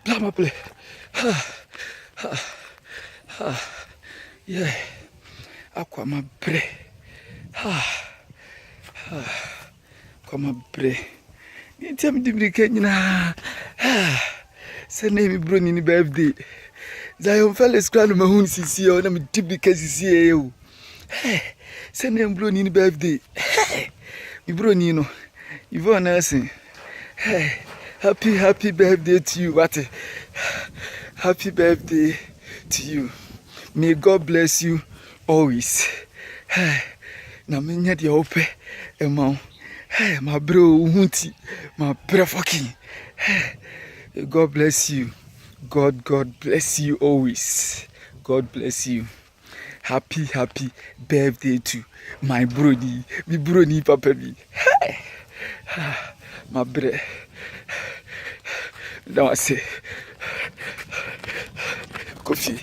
Blah my play. Yeah. Aqua my bre. Aqua my bre. You tell me the Kenya. Say name bro ni birthday. Zion fellas crown my own sisi o na me tibika sisi e o. Say name bro ni birthday. Mi bro ni no. Yvonne Nelson. Happy birthday to you, what? Happy birthday to you. May God bless you always. Na menya de ope ema. My bro hunti, my bro fucking. God bless you. God bless you always. God bless you. Happy birthday to my brody. My brody papa me. My bro. Now I say coffee.